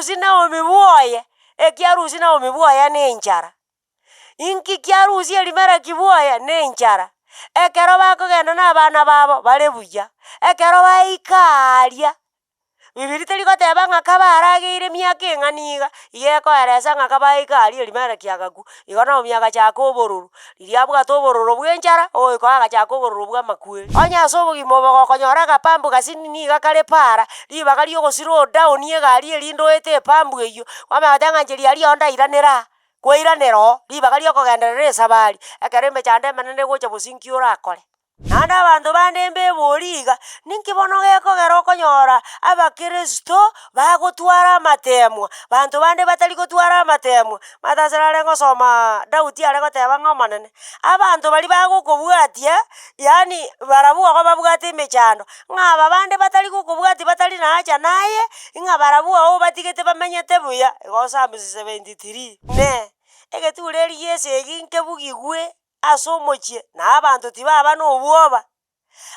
kiarusi na omibuoye. Kiarusi na omibuoye nenjara. Inki kiarusi elimera kibuoye nenjara. Ekero bakogenda n'abana babo bare buya. Ekero baikaria. Bibiri teri goteba ng'aka barageire miaka eng'aniga. Igekoeresa ng'aka baikaria elimera kiagaku. Igo no miaka chaka obororo. Riria bwata obororo bwenchara, oiko agachaka obororo bwa makweri. Onya ase obogima obo gokonyora agapambu gasinini iga kare para. Ribaga riogoslow down egari erinde oete epambu eywo. Kwamagete ng'anche riaria ndairanera. Kwairanero, ribaga riokogenderera esabari. Ekero emechando emenene gocha bosinki orakore. Nanda abanto bande mbeboriga, ninki bono gekogera okonyora abakristo bagotwara amatemwa. Banto bande batari gotwara amatemwa. Matasera are ngosoma Daudi are goteba ng'omonene. Abanto bari bagokobwatia, yani barabu ago babwate emechando. Ng'aba bande batari gokobwati batari na acha naye, ing'a barabu ago batigete bamenyete buya. Igo Psalm 73. Ne, egetureri Yesu eginke bugigwe. Ase omochie na abanto tibaba n'obwoba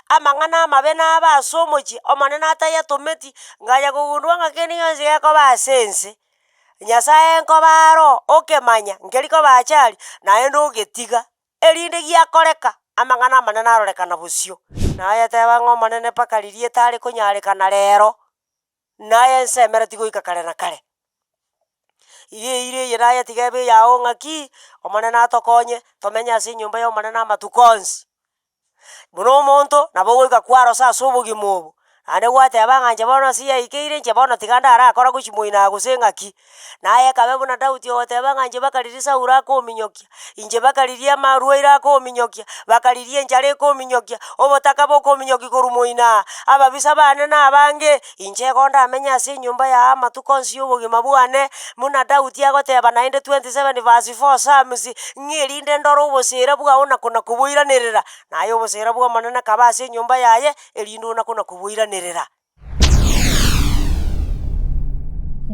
amang'ana amabe naba ase omochie omonene atayatometi ngaya kogundwa ng'akende yonsi gekoba ase ense Nyasaye nkoba aro okemanya nkeri koba achari naende ogetiga erinde giakoreka amang'ana amanene arorekana bosio nayeteba ng'omonene mpaka riria etare konyarekana rero naye ensemereti goika kare na kare. Ire eye naye tigebe yao ng'aki omonene atokonye tomenye ase enyomba ya omonene amatuko onsi. Buna omonto nabo goika kwarosa ase obogima obo naende gwateba ng'anche bono ase yaikeire inche bono tiga ndarakora gochi moina gose ng'aki. Naye kabe buna Daudi ogoteba ng'anche bakaririe Sauro akominyokia, inche bakaririe amarwaire akominyokia, bakaririe enchara ekominyokia, obotaka bokominyokia korwa moina, ababisa bane na abange, inche igo ndamenya ase enyomba ya amatuko onsi ya obogima bwane. Buna Daudi agoteba naende 27 verse 4 Psalms ng'erinde ndore obosera bwao nakona koboiranerera, naye obosera bwa omonene kaba ase enyomba yaye erinde onakona koboiranerera.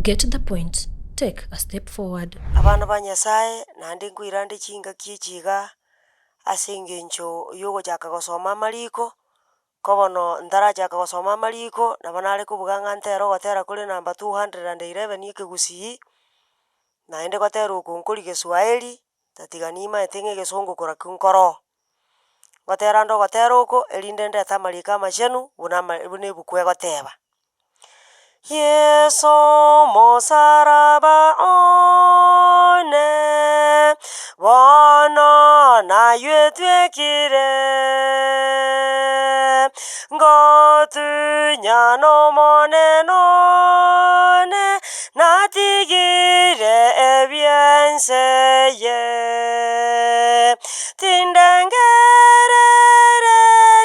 Get the point. Take a step forward. Abana ba Nyasaye naende nkoirande chingaki echiga ase engencho yogochaka gosoma amariko kobono ntarachaka gosoma amariko nabo nare kobuga ng'a ntera ogotera kore namba 211 ekegusii naende gotera okonkori Geswahili tatiga nimaete ng'a egesongo korakia nkoro gotera ndo gotera oko erinde ndete amariko amachenu buna ebuku egoteba Yesu mosaraba one bono naye twekire ngotunya no monenone natigire ebienseye tindengerere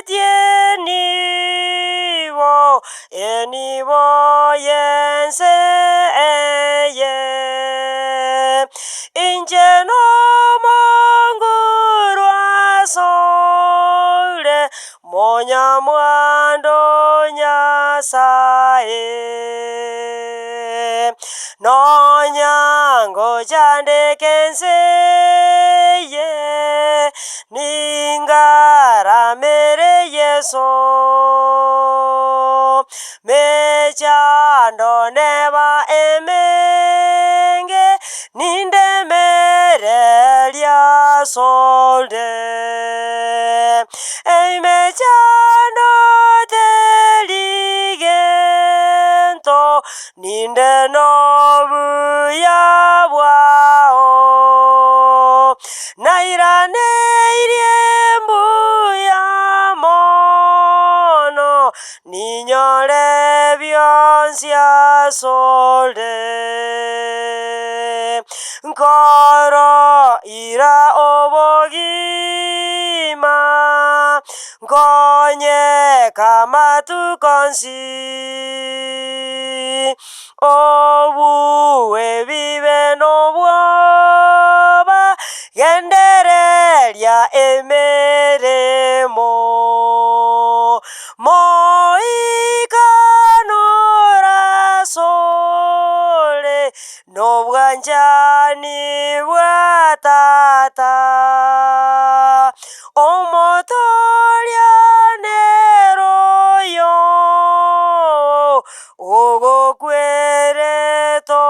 tienibo enibo yense eye inche no mongurwa sole monya mwando Nyasaye nonyango chandekense ye ningaramere Yeso mechando neba emenge nindemereria solde mechando teligento ninde nobuya bwao nairaneirie mbuya mono ninyore byonsi asolde nkoro ira obogima nkonye kamatukonsi obuwe bibe nobwoba gendereria emeremo moikanora sole nobwanjani bwa tata omotolianeroyo ogokwere to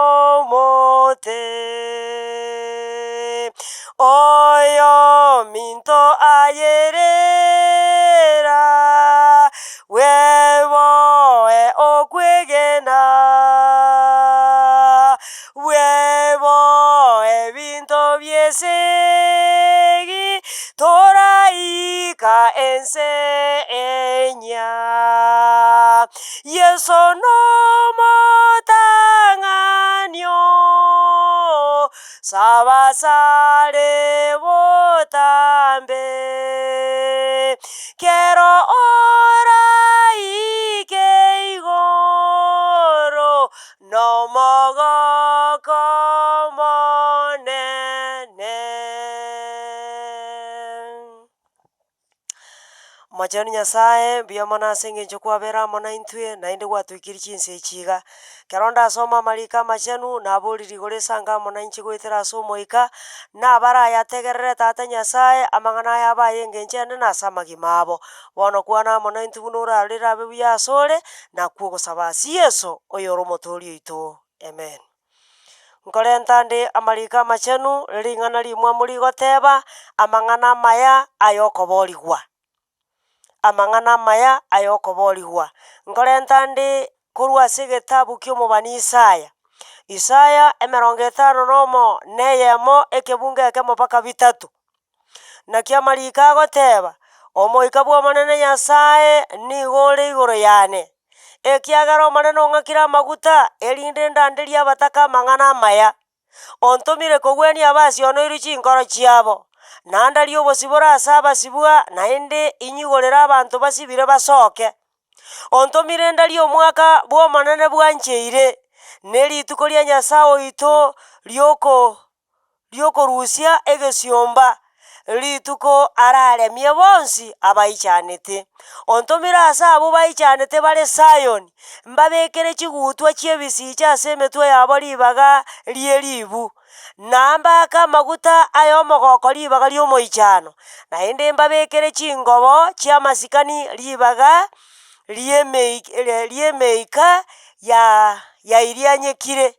sabasale botambe kero ora ike igoro no mogoko monene. Machani Nyasaye biyamona senge chokwa bera mona intue na inde gwatwikiri chinse chiga keronda soma malika machanu na boliri gore sanga mona inchi goitera somoika na bara yategerere tata Nyasaye amangana yabaye ngenchene na samagi mabo bono kwana mona intu bunura rira bebuya sore na kugo sabasi Yesu oyoro motori ito. Amen. Nkorentande amalika machanu ringana limwa muri goteba amangana maya ayokoborigwa. Amangana maya ayokoborigwa nkorentande korwa ase egetabu kia omobani Isaya 50 neyemo ekebunga ekemo mpaka bitatu naki amarika agoteba omoika bwa omonene Nyasaye nigo ore igoro yane ekiagera omonene ong'akire amaguta erinde ndanderia abataka amang'ana amaya ontomire kogwenia abasionoirwe chinkoro chiabo nandari obosibore ase abasibwa naende inyigorera abanto basibire basoke ontomire ndari omwaka bwa omonene bwancheire na rituko ria Nyasaye oito riokorusia egesiomba rituko araremie bonsi abaichanete ontomire ase abo baichanete bare Sayoni mbabekere chigutwa chiebisicha ase emetwe yabo ribaga rie ribu nambaka amaguta aya omogoko ribaga ria omoichano naende mbabekere chingobo chiamasikani ribaga riemeika ya irianyekire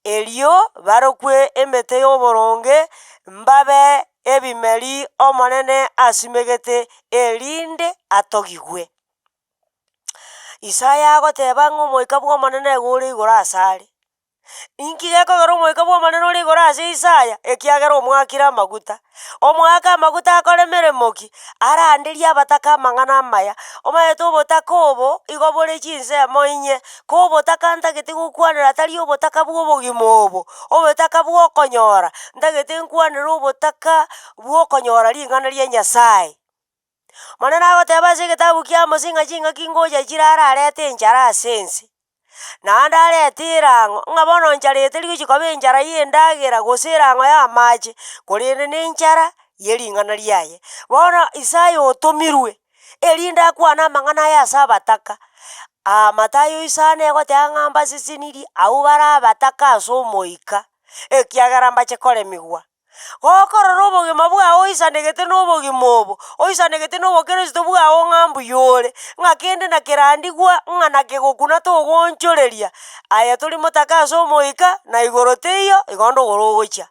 erio barokwe emete y'oboronge mbabe ebimeri omonene asimegete erinde atogigwe. Isaya agoteba ng'a omoika bwa omonene igo ore igoro asare inki gekogera omoika bwa omonene ore igoro ase Isaya ekiagera omwakire amaguta omwaka amaguta akoremere moki aranderia abataka amang'ana amaya omaete obotaka obo igo bore chinsemo inye ko obotaka ntagete gokwanera tari obotaka bwa obogima obo obotaka bwa okonyora ntagete nkwanera obotaka bwa okonyora ring'ana ria Nyasaye. Monene agoteba ase egetabu kia Amosi ng'a ching'aki ngocha chire ararete enchara ase ense naende arete erang'o ng'a bono enchara ete rigochi koba enchara ya endagera gose erang'o ya amache korende na enchara ya ering'ana riaye. Bono Isaya otomirwe erinde akwane amang'ana aya ase abataka Matayo isane egoteba ng'a mbasesenirie abwo bare abataka ase omoika ekiagera mbache koremigwa gokorora obogima bwago oisanegete na obogima obo oisanegete na obokristo bwago ng'a mbuya ore ng'a kende nakerandigwa ng'a nakegokuna togonchoreria aya tori motaka ase omoika na igoro teiyo igo ndogoro ogocha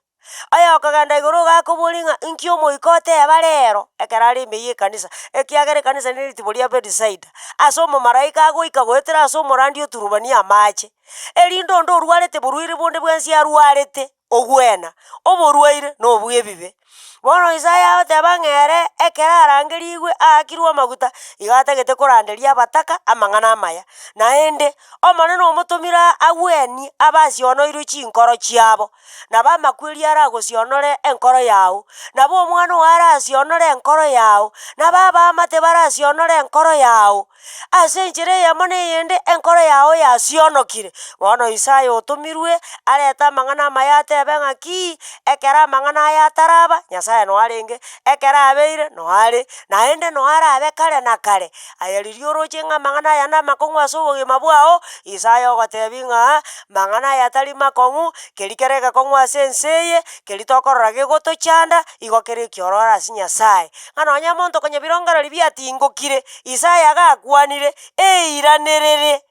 aya okogenda igoro gakobori ng'a inki omoika oteba rero ekero are ime ya ekanisa ekiagera ekanisa na eritibo ria Bethsaida ase omomalaika agoika goetera ase omorandi oturubania amache erinde onde orwarete borwaire bonde bwensi arwarete ogwena oborwaire na obwa ebibe. Bono Isaya agoteba ng'ere ekero arangerigwe aakirwe amaguta iga atagete koranderia abataka amang'ana amaya naende omonene omotomire agweni abasionoirwe chinkoro chiabo nabo amakweri aragosionore enkoro yago nabo omwana ogo arasionore enkoro yago nabo abamate barasionore enkoro yago ase enchera eyemo na eyende enkoro yago yasionokire. Bono Isaya otomirwe arete amang'ana amaya atebe ng'aki ekero amang'ana aya ataraba Nyasaye noarenge ekero abeire noare naende noarabe kare na kare aya riria oroche ng'a amang'ana aya namakong'u ase obogima bwao Isaya ogotebi ng'a mang'ana aya tari makong'u keri kere egekong'u ase ense eye keri tokorora gegotochanda igo kere ekiororo ase Nyasaye ng'a nonya monto konya birongereri biatingokire Isaya gakwanire eiranerere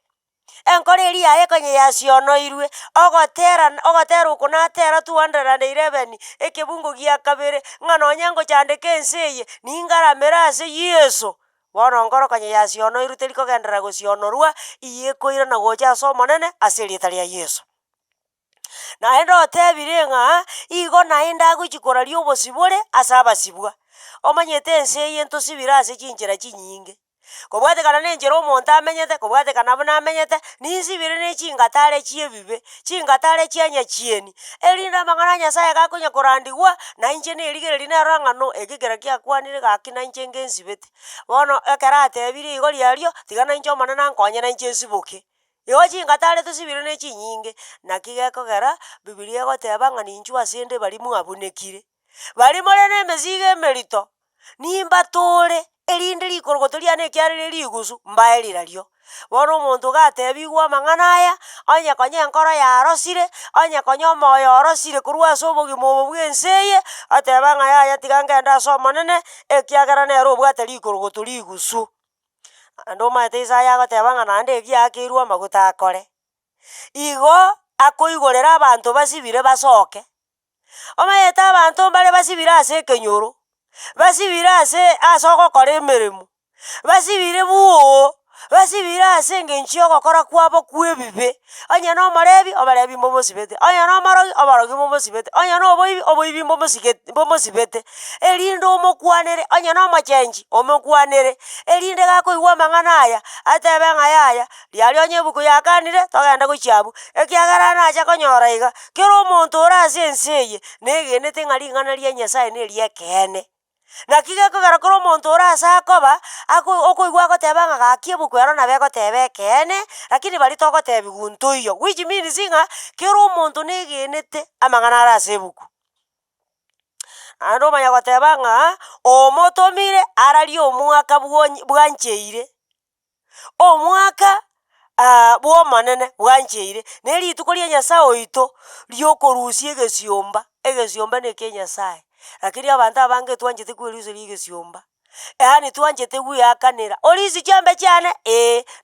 enkoro eri yaye konya yasionoirwe ogotera oko natera 211 ekebungo gia kabere ng'a nonya ngochandeka ense eye ningaramere ase Yesu. Bono nkoro konya yasionoirwe teri kogenderera gosionorwa iye ekoirana gocha ase omonene ase erieta ria Yesu. Naende otebire ng'a igo naende agochi koraria obosibore ase abasibwa omanyete ense eye ntosibire ase chinchera chinyinge kobwatekana nenchera omonto amenyete, kobwatekana buna amenyete, ninsibire ne chingatare chiebibe, chingatare chianya chieni, erinde amang'ana Nyasaye gakonya korandigwa, na inche nerigereri nero ng'ano ekekera kiakwanire gaki na inche ngensibete. Bono ekero atebire igo riario, tiga na inche omonene ankonye na inche nsiboke. Igo chingatare tosibire ne chinyinge, naki gekogera Bibilia egoteba ng'a ninchu asende bari mwabunekire. Bari more na emesigo emerito, nimbatore erinde rikorogoto riane ekiarire rigusu mbaerira rio. Bono omonto gatebiwa amang'ana aya, onye konya enkoro yarosire, onye konya omoyo orosire korwa ase obogima obo bwa ense eye, ateba ng'a yaya tiga ngende ase omonene, ekiagera nere obwate rikorogoto rigusu. Ande omaete Isaya agoteba ng'a naende egiakeirwe amaguta akore. Igo akoigorera abanto basibire basoke. Omaete abanto mbare basibire ase ekenyoro, basibire ase ogokora emeremo, basibire buo, basibire ase engencho ya ogokora kwabo kwa ebibe. Onye na omorebi, omorebi mbomosibete, onye na omorogi, omorogi mbomosibete, onye na oboibi, oboibi mbomosibete, erinde omokwanere, onye na omochenji omokwanere, erinde gakoigwa amang'ana aya, atebe ng'a yaya, riaria onye ebuku yakanire, togende gochiabu, ekiagera nacha konyora iga, kero omonto ore ase ense eye, negenete ng'a ring'ana ria Nyasaye neri ekeene. Naki gekogera kore omonto ore ase akoba, okoigwa agoteba ng'a gaki ebuku ero nabo egoteba ekeene, lakini bari togotebiwa ntoiyo, which means ng'a kero omonto negenete amang'ana are ase ebuku. Naende omanya goteba ng'a omotomire araria omwaka bwancheire, omwaka bwa omonene bwancheire, na rituko ria Nyasaye oito riokorusia egesiomba. Egesiomba na ekia Nyasaye, lakini abanto abange twanchete kweruseria egesiomba, yaani twanchete gweakanera orisi chiombe chiane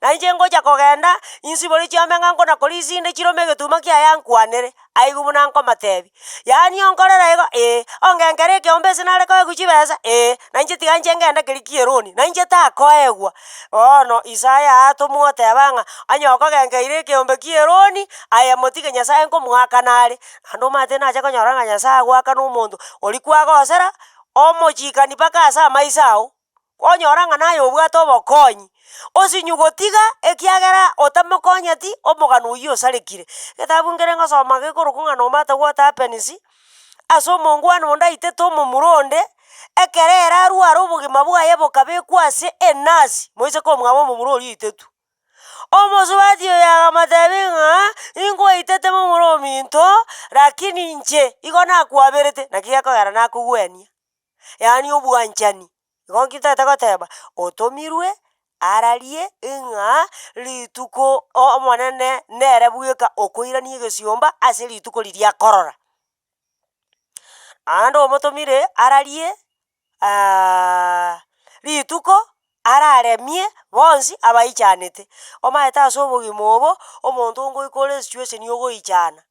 na inche ngocha kogenda insibori chiombe ng'a nkona korisinde chirome egetuma kiaya nkwanere, aigu buna nkomatebi, yaani onkorera igo ongenkere ekeombe ase nare koegwa chibesa na inche tiga inche ngende keri kieroni, na inche takoegwa. Bono Isaya atomwa oteba ng'a onye okogenkeire ekeombe kieroni, aya motige Nyasaye nkomwakana are. Naende omaete nacha konyora ng'a Nyasaye agwakana omonto oria kwagosera, omochikani mpaka ase amaiso ao, onyora ng'a naye obwate obokonyi, osinyugotiga ekiagera otamokonyeti omogano oywo osarekire. Getabu nkere ngosoma gekoroku ng'a no matter what happens, ase omongwana onde aitete omomura onde, ekero ere arware obogima bwaye bokabekwa ase enasi, moiseke omwabo omomura oria oitetu. Omosubati oyo agamotebi ng'a inkoitete momura ominto, lakini inche igo nakwaberete, naki gekogera nakogwenia, yaani obwanchani. Igo nkitaete goteba otomirwe ararie ng'a rituko omonene nere bweka okoirania egesiomba ase rituko riria akorora. Ande omotomire ararie rituko araremie bonsi abaichanete. Omaete ase obogima obo, omonto ngoika ore situation ogoichana.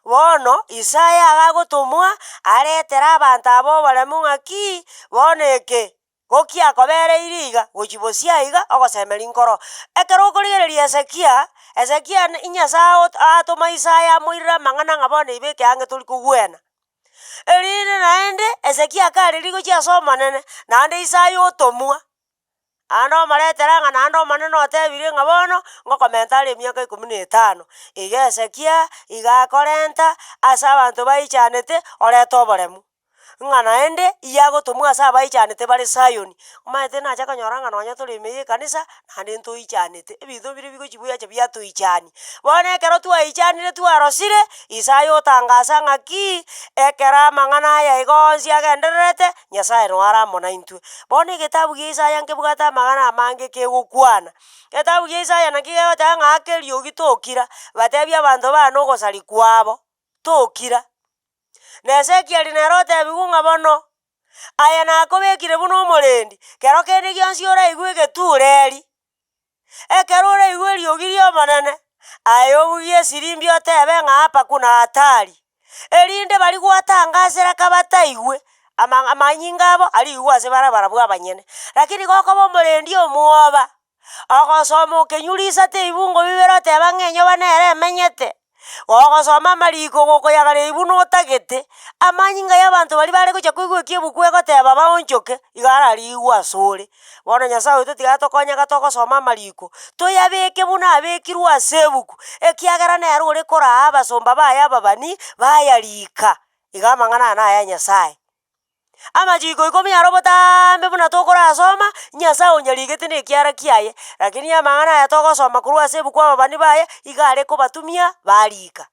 Bono Isaya agagotomwa aretera abanto abo oboremu ng'aki bono eke gokiakobereire iga gochibosia iga ogosemeri nkoro. Ekero okorigereria Ezekia Nyasaye atoma Isaya amoirera amang'ana ng'a bono ibeke ang'e tori kogwena. Erinde naende Ezekia akareri gochia ase omonene, naende Isaya otomwa. Ande omoretera ng'a naende omonene otebire ng'a bono ngokomenta are emiaka 15. Iga Ezekia iga akorenta ase abanto baichanete orete oboremu, ng'a naende iye agotomwa ase abaichanete bare Sayoni. Omaete nacha konyora ng'a nonya tore ime ya ekanisa naende ntoichanete, ebinto bire bigochibuyacha biatoichani. Bono ekero twaichanire twarosire, Isaya otangasa ng'aki ekero amang'ana aya igo onsi agendererete, Nyasaye no aramona intwe. Bono egetabu gia Isaya nkebwate amang'ana amange kegokwana. Getabu gia Isaya naki gegoteba ng'a ake eriogi tokira, batebi abanto bana ogosari kwabo tokira. Na Ezekiel nere otebiwu ng'a bono aya nakobekire buna omorendi, kero kende gionsi oraigwa egetureri, ekero oraigwa eriogi ria omonene, aye obugie esirimbi otebe ng'a apa kuna hatari, erinde bari gwatangasera kabataigwe amanyinga abo arigwa ase barabara bwa abanyene. Lakini gokoba omorendi omwoba ogosoma okenyurisa teibungo bibere oteba ng'enyoba nere emenyete, ogosoma mariko gokoyagara ibuno otagete amanyinga y'abanto bari bare gocha koigwa ebuku egoteba baonchoke igara rigwa asore bono Nyasaye oito tigatokonyaga togosoma amariko toyabeke buna abekirwe ase ebuku ekiagera nero ore koraa abasomba baya ababani bayarika iga amang'ana na aya Nyasaye amachiko 10 aro botambe buna tokorasoma Nyasaye onyarigete na ekiara kiaye lakini amang'ana aya togosoma korwa ase ebuku ababani baya iga are kobatumia barika.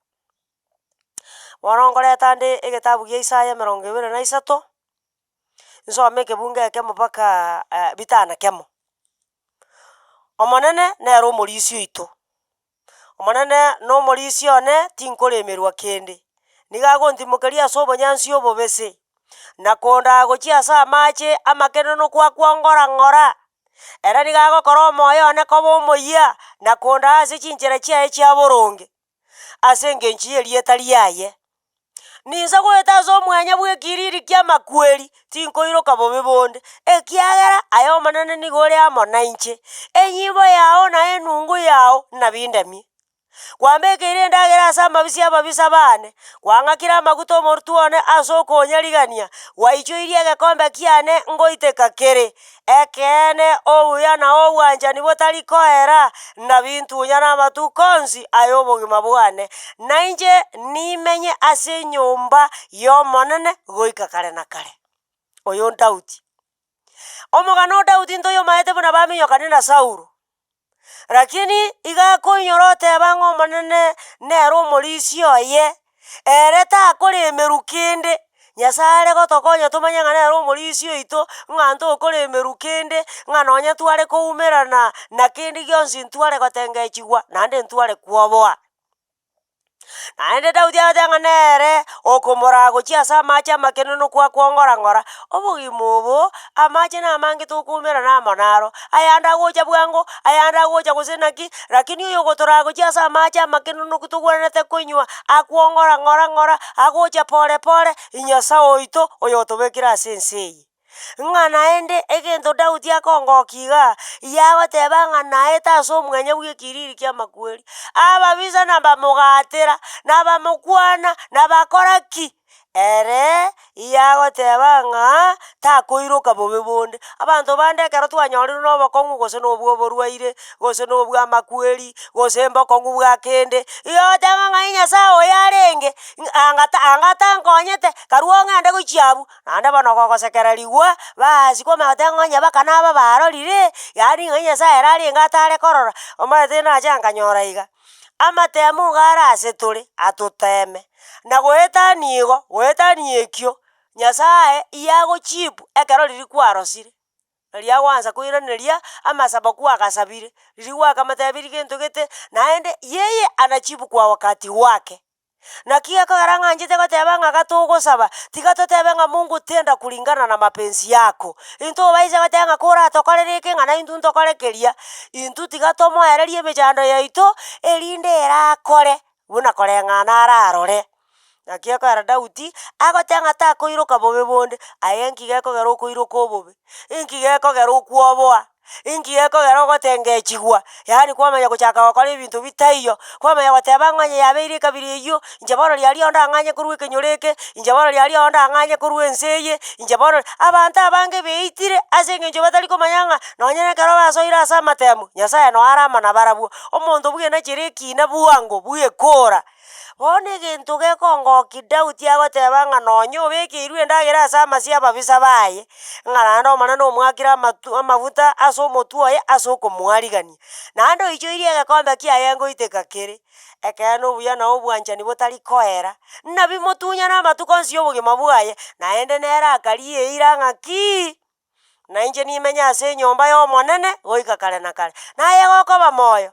Bono ngoreta nde egetabu gia Isaya 23 nsome ekebunga ekemo mpaka bitana kemo. Omonene nero omorisi oito, omonene na omorisi one tinkoremerwa kende, niga agontimokeria ase obonyansi obobese nakonda gochia ase amache amakeneno kwakwongora ng'ora era niga agokora omoyo one koba omoyia nakonda ase chinchera chiaye chia boronge ase engenchi ya erieta riaye ninsa goeta ase omwanya bwa ekiriri kia makweri tinkoiroka bobe bonde ekiagera aye omonene niga ore amo na inche enyimbo yao na enungu yao nabindemie kwambekeire endagera ase amabisi ababisa bane kwang'akire amaguta omorutu one ase okonyarigania gwaichoirie egekombe kiane ngoiteka kere ekeene obuya na obwanchani botari koera na bintunya na amatuko onsi aye obogima bwane nainche nimenye ase enyomba ya omonene goika kare na kare. Oyo Daudi omogano Daudi ntoyomaete buna baminyokani na Saulo lakini iga koinyora oteba ng'a omonene nero omorisi oye ere takoremeru kende Nyasaye are gotokonya tomanye ng'a nero omorisi oito ng'a ntokoremeru kende ng'a nonya tware koumerana na kende gionsi ntware gotengechiwa naende ntware kwoboa. Naende Daudi agoteba ng'a nere okomora gochia ase amache amakeneno kwakwongora ng'ora obogima obo amache na amange tokoumerana amo naro ayande agocha bwango ayande agocha gose naki lakini oyo ogotora gochia ase amache amakeneno togwenerete koinywa akwongora ng'ora agocha pore pore Nyasaye oito oyo otobekire ase ense eye ng'a naende egento Daudi akongoki iga yagoteba ng'a naete ase omwanya bwa ekiriri kia makweri ababisa nabamogatera nabamokwana nabakora ki ere yagoteba ng'a takoiroka bobe bonde abanto bande ekero twanyorire na obokong'u gose na obwo oborwaire gose na obwa amakweri gose mbokong'u bwa kende igoteba ng'ai Nyasaye oyo arenge anga tankonyete karwa ong'ende gochia abwo naende bono gogosekereriwa basi kwama goteba ng'onye bakana aba barorire yaani ng'ai Nyasaye ere arenge atare korora omaete nacha nkanyora iga amatemu iga are ase tore atoteme na goetania igo goetania ekio Nyasaye yagochipu ekero riria kwarosire naria gwansa koiraneria amasabo kwagasabire riria gwakamatebiri gento gete naende yeye anachipu kwa wakati wake naki gekogera ng'anchete goteba ng'a gatogosaba tiga totebe ng'a Mungu tenda kulingana na mapenzi yako into obaise goteba ng'a kora tokorere eke ng'a na intwe ntokorekeria intwe tiga tomoererie emechando yaito erinde erakore buna koreng'ana ararore. Naki ekogera Daudi agoteba ng'a takoiroka bobe bonde aye nki gekogera okoiroka obobe inki gekogera okwoboa inki gekogera ogotengechiwa yaani kwamanya gochaka gokora ebinto bitaiyo kwamanya goteba ng'onye yabeire ekabira eywo inche bono riari onde ang'anye korwa ekenyoro eke inche bono riari onde ang'anye korwa ense eye inche bono abanto abange beitire ase eng'encho batari komanya ng'a nonya na ekero basoire ase amatemu Nyasaye no are amo nabarabwo omonto bwenachire ekina bwango bwekora bono egento gekongoki Daudi agoteba ng'a nonya obekeirwe endagera ase amasi ababisa baye ng'a naende omonene omwakire amafuta ase omotwe oye ase okomwarigania naende oichoirie egekombe kiaye ngoiteka kere ekeene obuya na obwanchani botari koera nabimotunya na amatuko onsi obogima bwaye naende nere akarie eira ng'aki nainche nimenya ase enyomba ya omonene goika kare na kare naye gokoba moyo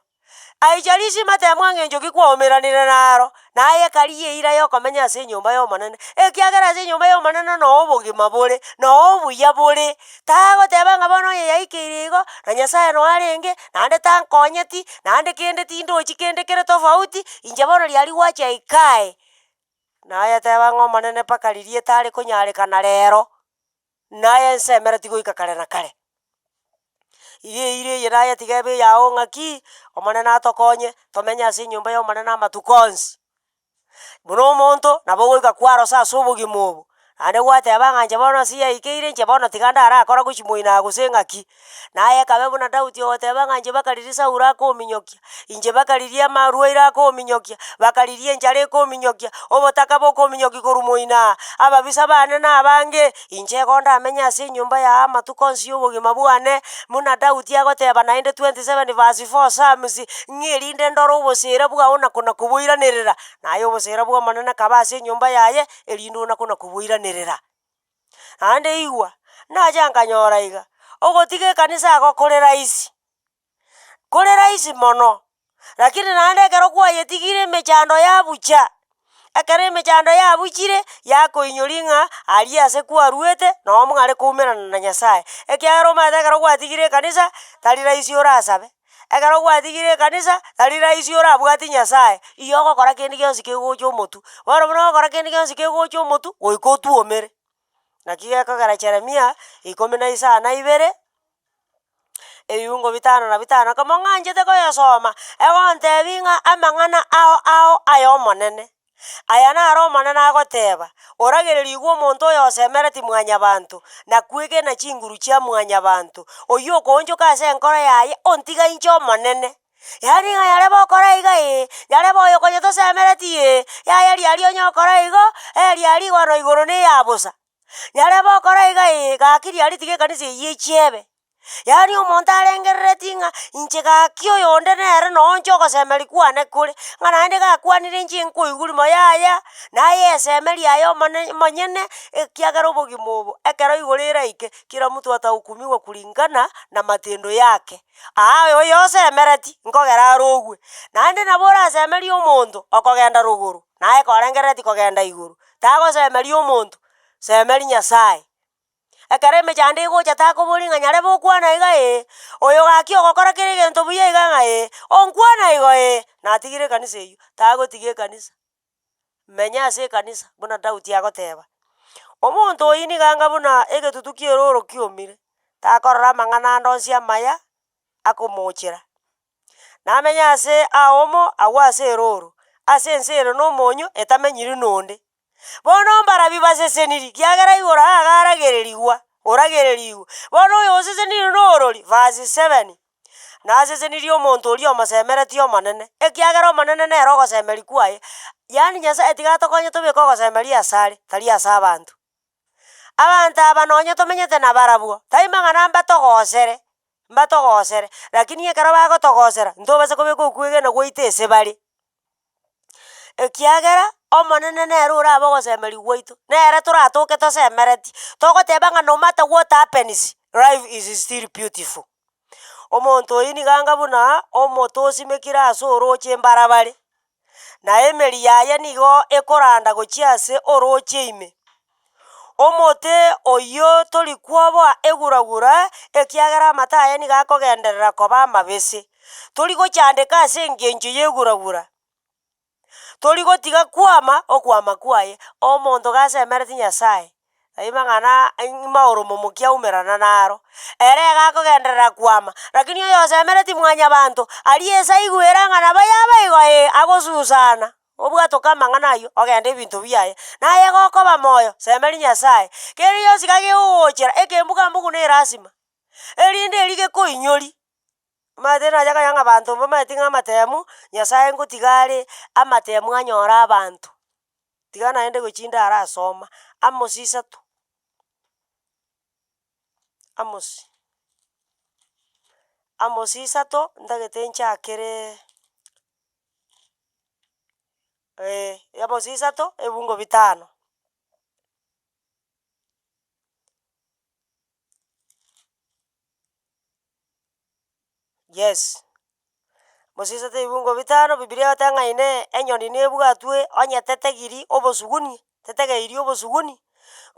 aicharishi matemu ang'encho gikwaumeranire naro naye kari eira yokomenya ase enyomba ya omonene ekiagera ase enyomba ya omonene no obogima bore no obuya bore tagoteba ng'a bono oyo yaikeire igo na Nyasaye no arenge naende tankonyeti naende kende tindochi kende kere tofauti inche bono riari gwacha ikae naye teba ng'a omonene mpaka riria etare konyarekana rero naye nsemereti goika kare na kare eye naye tiga ebe yao ng'aki omonene atokonye tomenye ase enyomba ya omonene amatuko onsi Muno omonto nabo goika kwaro sase obogima obo ande gwateba ng'anche bono siyaikeire inche bono tiganda arakora gochimoina gose ng'aki naye kabe buna Daudi ogoteba ng'anche bakariri Saura akominyokia inche bakariri amarwaire akominyokia bakariri enchara ekominyokia obotaka bokominyoki korwa moina ababisa bane na abange inche igo ndamenya ase enyomba ya amatuko nsi ya obogima bwane muna Daudi agoteba naende 27 verse 4 Psalms ng'erinde ndore obosera bwago nakona koboiranerera naye obosera bwa omonene kaba ase enyomba yaye erinde onakona koboiranerera ande igwa nacha nkanyora iga ogotiga ekanisa ago kore rahisi mono lakini naende ekero kwayetigire emechando yabucha ekero emechando yabuchire yakoinyori ng'a ari ase kwarwete noo mware koumerana na Nyasaye ekiagera omaete ekero gwatigire ekanisa tari rahisi orasabe ekero gwatigire ekanisa tari rahisi orabwati Nyasaye iyo ogokora kende gionsi kegocha omotu bono buna ogokora kende gionsi kegocha omotu goika otuomere naki gekogera Jeremia 12 ebiungo 5 kamo ng'anchete koyasoma egontebi ng'a amang'ana ao aya omonene aya naro omonene agoteba oragereriwa omonto oyo osemereti mwanyabanto nakwegena chinguru chia mwanyabanto oyo okonchoka ase enkoro yaye ontiga inche omonene yani ng'a yareba okora iga yareba oyo konye tosemereti yaya riari onye okora igo riari igoro igoro na eyabosa yareba okora iga gaki riari tiga ekanisa eywo echiebe yani omonto arengerereti ng'a inche gaki oyo onde nere noonche ogosemeri kwane kore ng'a naende gakwanire inche nkoiguri moyaya naye esemeri aye monyene ekiagera obogima obo ekero igoro eraike kila mtu atahukumiwa kulingana na matendo yake oyo osemereti nkogera are ogwe naende nabo orasemeri omonto okogenda rogoro naye korengerereti kogenda igoro tagosemeri omonto semeri Nyasaye ekero emechando egocha takobori ng'a nyarebe okwana iga oyo gaki ogokora kere egento buya iga ng'a onkwana igo natigire ekanisa eywo tagotiga ekanisa menya ase ekanisa buna Daudi agoteba omonto oyi niganga buna egetutu kia eroro kiomire takorora amang'ana ande onsi amaya akomochera namenya ase aomo agwo ase eroro ase ense ere na omonyo etamenyiri nonde bono mbarabi baseseniri kiagera igoro agaragereriwa oragereriwa bono oyo oseseniri na orori verse 7 nasesenirie omonto oria omosemereti omonene ekiagera omonene nere ogosemeri kwaye yani Nyasaye tiga tokonye tobeke ogosemeri asare tari ase abanto aba nonye tomenyete na barabwo tari mang'ana mbatogosere lakini ekero bagotogosera ntobase kobeka okwegena gwaite ase bare ekiagera omonene nere oraba ogosemeri gwaito nere toratoke tosemereti togoteba ng'a no matter what happens life is still beautiful omonto oyi niganga buna omoto osimekire ase oroche mbarabare na emeri yaye nigo ekoranda gochia ase oroche ime omote oyo tori kwoboa eguragura ekiagera amata aye niga akogenderera koba amabese tori gochandeka ase engencho ya eguragura tori gotiga okwama kwaye omonto gasemereti Nyasaye mang'ana maoromo mokiaumerana naro ere gakogenderera kwama lakini oyo osemereti mwanyabanto ari ase aigwera ng'a nabo yaba igo agosusana obwatoka amang'ana ayo ogenda ebinto biaye naye gokoba moyo semeri Nyasaye kere yonsi gagegogochera ekembugambugu na erasima erinde eri gekoinyori maete nacha kanya ng'a banto mbamaeti ng'a amatemu Nyasaye ngotiga are amatemu anyora abanto tiga naende gochinda arasoma Amos 3 Amos 3 ntagete nchakere Amos 3 ebungo 5 yes Amos 3 ebungo 5 Biblia oteng'aine enyoni nebwatwe onye tetegiri obosuguni tetegeiri obosuguni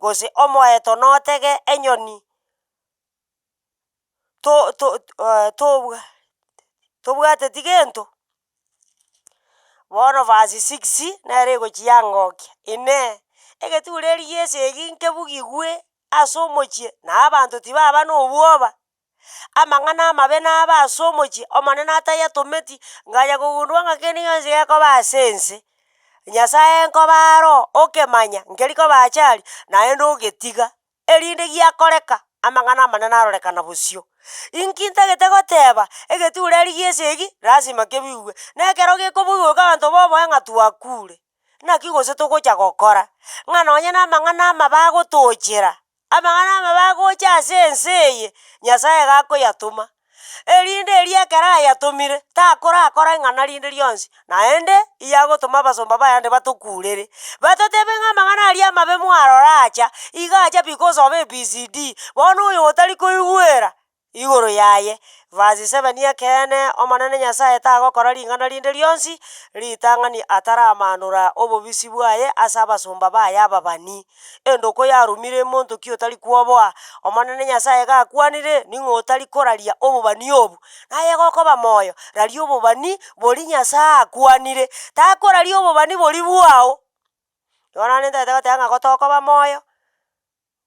gose omoeto notege enyoni tobwateti gento bono verse 6 nere egochia ng'okia ine egetura eri ase egi nkebugigwe ase omochie na abanto tibaba na obwoba amang'ana amabe naba ase omochie omonene atayatometi ngaya kogundwa ng'a kende gionsi gekoba ase ense Nyasaye nkobaro okemanya ngeriko bachari naende ogetiga erinde giakoreka amang'ana amanene arorekana bosio. Inki ntagete goteba egetura eri giase egi lazima kebiwe nekero gekobuiwa iga abanto boboe ng'a twakure naki gose togocha gokora ng'a nonye na amang'ana amabe agotochera amang'ana amabe agocha ase ense eye Nyasaye gakoyatoma erinde eri ekero ayatomire takorakora ing'ana rinde rionsi naende iyagotoma abasomba bayande batokurere batotebe ng'a amang'ana aria amabe mwarora acha iga acha because of ABCD bono oyo otari koigwera igoro yaye. Verse 7 ekene omonene Nyasaye tagokora ring'ana rinde rionsi ritang'ani ataramanora obobisi bwaye ase abasomba baye ababani endoko yarumire monto ki otari kwoboa omonene Nyasaye gakwanire ning'o otari koraria obobani obu naye gokoba moyo raria obobani bori Nyasaye akwanire takoraria obobani bori bwao. Igo naende ntagete goteba ng'a gotokoba moyo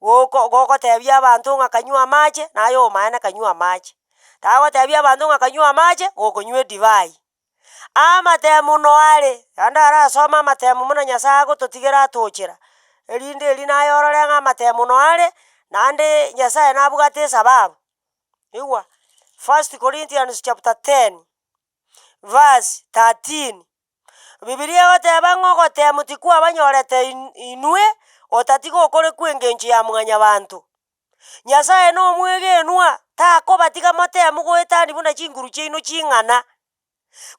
gokotebia abanto ng'a kanywa amache naye omaene kanywa amache tagotebia abanto ng'a kanywa amache gokonywa edivai amatemu no are ande arasoma amatemu buna Nyasaye agototigera atochera erinde eri naye orore ng'a amatemu no are naende Nyasaye nabwate esababu. Igwa 1 Corinthians chapter 10 verse 13 Bibilia egoteba ng'a ogotemu tikwabanyorete inwe otatiga okore kwengencho ya mwanyabanto. Nyasaye nomwegenwa takobatiga motemu goetani buna chinguru chiaino ching'ana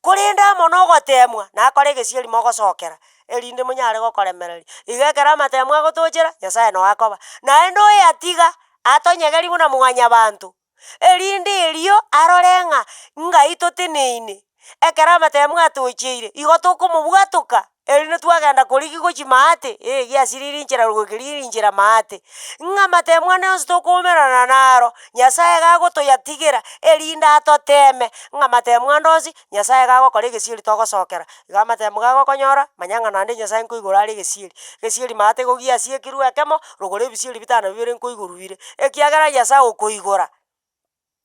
korende mono ogotemwa nakora egesieri mogosokera erinde monyare gokoremereri iga ekero amatemu agotochera Nyasaye no akoba naende oyatiga atonyegeri buna mwanyabanto erinde erio arore ng'a ngai toteneine ekero amatemu atocheire igo tokomobwatoka erinde twagenda korigi gochi maate giasiriri inchera rogokeri inchera maate ng'a amatemu ane onsi tokoumerana naro Nyasaye gagotoyatigera erinde atoteme ng'a amatemu ande onsi Nyasaye gagokora egesieri togosokera iga amatemu gagokonyora manya ng'a naende Nyasaye nkoigoro are egesieri egesieri maate igo giasiekirwe ekemo rogora ebisieri bitano bibere nkoigorwire ekiagera Nyasaye okoigora.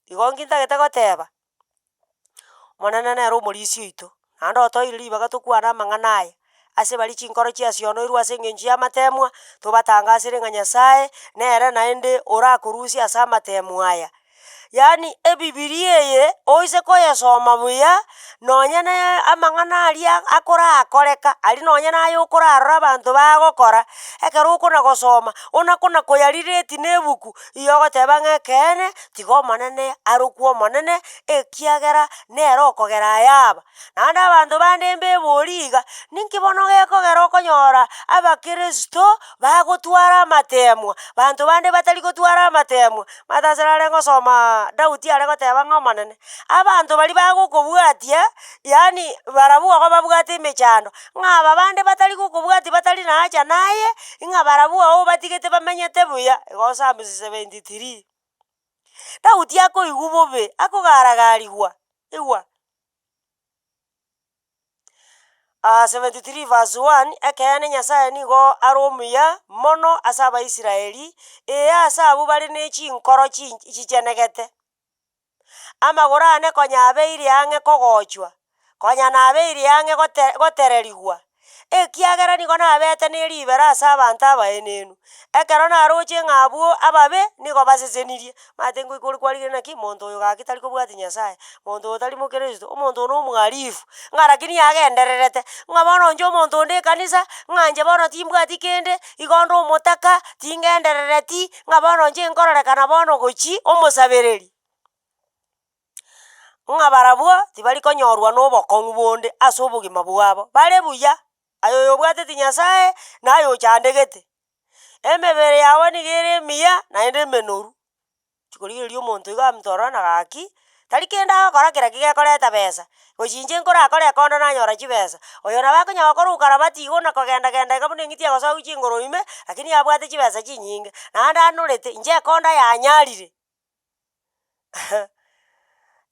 Igo nki ntagete goteba monene nere omorisi oito naende otoire ribaga tokwana amang'ana aya ase bari chinkoro chiasionoirwe ase eng'encho ya amatemwa tobatangasere ng'a Nyasaye nere naende orakorusia ase amatemu aya. Yaani ebibiria eye oise koyesoma buya nonye na amang'ana aria akorakoreka ari nonye naye okorarora abanto bagokora ekero okona gosoma onakona koyarireti na ebuku igo ogoteba ng'a ekeene tiga omonene arokwa omonene ekiagera nere okogera ayaba naende abanto bande mbebori iga ninki bono gekogera okonyora abakeresto bagotwara amatemwa banto bande batari gotwara amatemwa matasere are ngosoma Daudi are goteba ng'a omonene abanto bari bagokobwatia yaani barabwo igo babwate emechando ng'a aba bande batari gokobwatia batari na acha naye ng'a barabwo igo batigete bamenyete buya. Igo Psalms 73 Daudi akoigwa bobe akogaragariwa igwa 73 verse 1 ekeene Nyasaye nigo are omuya mono ase Abaisiraeli ase abwo bari na chinkoro chichenegete amagoro ane konya abeire ang'e kogochwa konya nabeire ang'e gotererigwa ekiagera nigo nabete na eribere ase abanto abaenenu ekero naroche ng'a abwo ababe nigo basesenirie mate ngoikori kwarigire naki monto oyo gaki tari kobwati Nyasaye monto oyo tari mokristo omonto oyo na omwarifu ng'a lakini yagendererete ng'a bono inche omonto onde ekanisa ng'a inche bono timbwati kende igo nde omotaka tingenderereti ng'a bono inche nkororekana bono gochi omosabereri ng'a barabwo tibari konyorwa na obokong'u bonde ase obogima bwabo bare buya aye oyo obwateti Nyasaye naye ochandegete emebere yabo niga ere emiya naende emenoru chikorigereria omonto iga amutorana gaki tari kende agokora kera kigekoreta besa gochi inche nkorakora ekondo nanyora chibesa oyo nabo akonya gokora ukarabati igo na kogenda iga buna eng'iti egosau chingoro ime lakini abwate chibesa chinyinge naende anorete inche ekondo yanyarire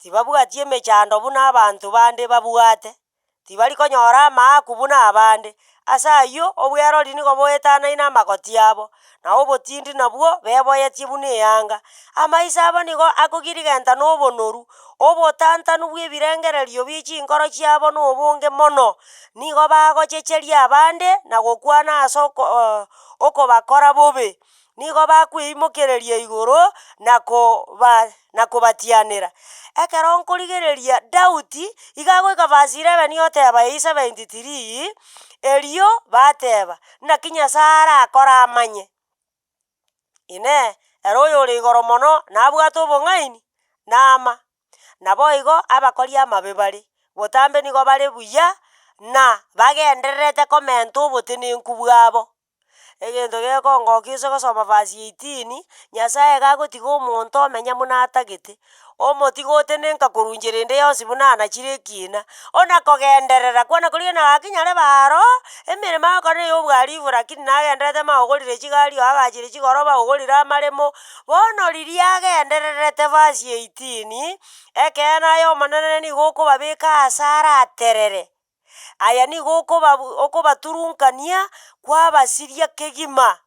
tibabwati emechando buna abanto bande babwate tibari konyora amaaku buna abande asayo obwerori nigo boetanaine amagoti abo na obotindi nabwo beboyetie buna eyanga amaisa abo nigo akogirigenta na obonoru obotantanu bwa ebirengererio bia chinkoro chiabo na obonge mono nigo bagochecheria abande na gokwana ase okobakora bobe nigo bakweimokereria igoro na kobatianera ekero nkorigereria Dauti iga agoika verse 11 oteba 73 erio bateba naki Nyasaye arakora amanye ine ero oyo ore igoro mono nabwate obong'aini nama nabo igo abakori amabe bare botambe nigo bare buya na bagendererete komenta obotenenku bwabo egento gekongokia ase gosoma verse 18 Nyasaye gagotiga omonto omenya buna atagete omotiga otenenka korunche rende yonsi buna anachire ekina ona kogenderera kwana korigia nagakinyare baro emeremo agokora eyobwarifu lakini nagenderete magogorire chigari agachire chigoro bagogorire amaremo bono riria agendererete verse 18 ekena aye omonene nigo okobabeka hasara aterere aya nigo okobaturunkania kwabasiria kegima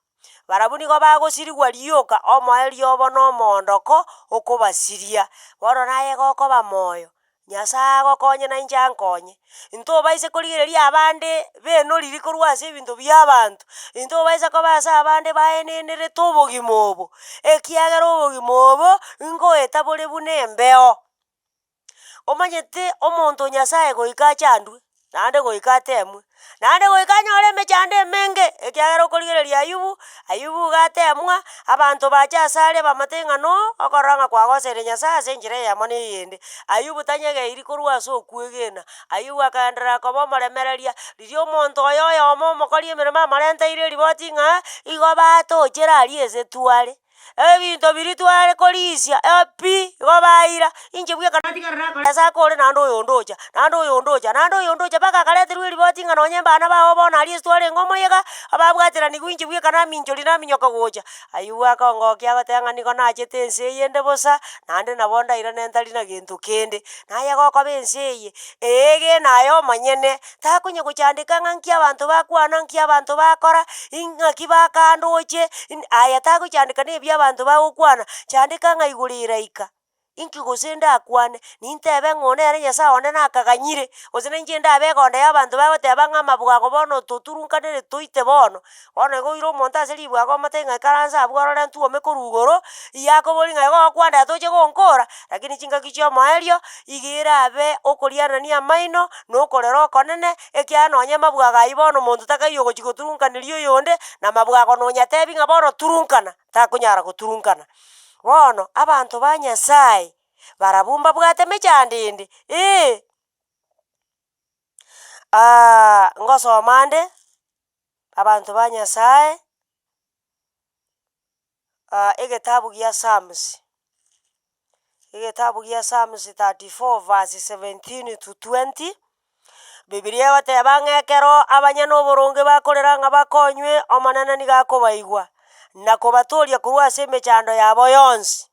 barabwo nigo bagosirigwa rioka omoe riobo na omoondoko okobasiria bono naye gokoba moyo Nyasaye agokonye na inche ankonye ntobaise korigereria abande benoriri korwa ase ebinto bia abanto ntobaise koba ase abande baenenerete obogima obo ekiagera obogima obo ngoeta bore buna embeo omanyete omonto Nyasaye goika achandwe naende goika atemwe naende goika anyore emechando emenge ekiagera okorigereria Ayubu gatemwa abanto bacha asare bamate ng'ano okorora ng'a kwagoseire Nyasaye ase enchera eyemo na eyende Ayubu tanyegeiri korwa ase okwegena Ayubu akaenderera koba omoremereria riria omonto oyo oyomo omokori emeremo amarenteire eriboti ng'a igo batochera aria ase tware ebinto biri tware korisia igo baira inche bweka ase akore naende oyo ondocha naende oyo ondocha naende oyo ondocha mpaka akareterwa eriboti ng'a nonye mbana bao bono aria ase tware eng'omo iga ababwateraniwa inche bweka naminchori naminyoka gocha Ayubu akongokia agoteba ng'a nigo nachete ense eyende bosa naende nabo ndairane ntari na gento kende naye gokoba ense eye egena aye omonyene takonya gochandeka ng'a nki abanto bakwana nki abanto bakora ng'aki bakandoche aya tagochandeka na ebia abanto bagokwana chandeka ng'a igoro eraika inki gose ndakwane nintebe ng'o nere Nyasaye onde nakaganyire gose na inche ndabe egonda ya abanto bagoteba ng'a amabwago bono toturunkanere toite bono igo oire omonto ase ribwago omate ng'a ekaranse abwo orore ntwome korwa igoro yakobori ng'a igo okwandera toche gonkora lakini chingaki chiamoerio iga erabe okorianania amaino na okorera okonene ekiagera nonye mabwago aywo bono monto takaiyo gochi goturunkaneri oyonde na mabwago nonyatebi ng'a bono turunkana takonyara goturunkana bono abanto ba Nyasaye barabwo mbabwate mechando ende ngosoma nde abanto ba Nyasaye egetabu gia Psalms 34 verse 17 to 20 Bibilia egoteba ng'ekero abanyene oboronge bakorera ng'a bakonywe omonene niga akobaigwa na kobatoria korwa ase emechando yabo yonsi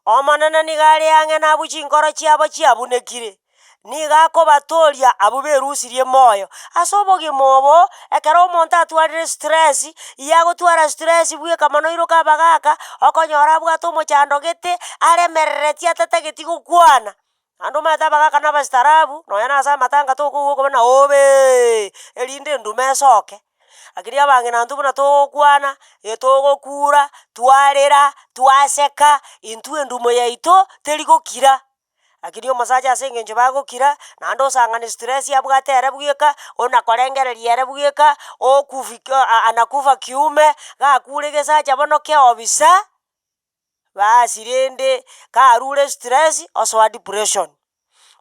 omonene niga are ang'e nabwo chinkoro chiabo chiabunekire niga akobatoria abwo berusirie moyo ase obogima obo ekero omonto atwarire stress yagotwara stress bweka mono kaba gaka okonyora abwate omochando gete aremerereti atatageti gokwana ando maete abagaka na abastarabu nonya nase amatanga tokougokoba na obe erinde endume esoke lakini abange nantu buna togokwana togokura twarera twaseka intwe endumo yaito teri gokira lakini omosacha ase eng'encho bagokira naende osang'ani stress yabwate ere bweka onakorengereria ere bweka okufika anakufa kiume gakure gesacha bono keobisa basi rende karure stress osoa depression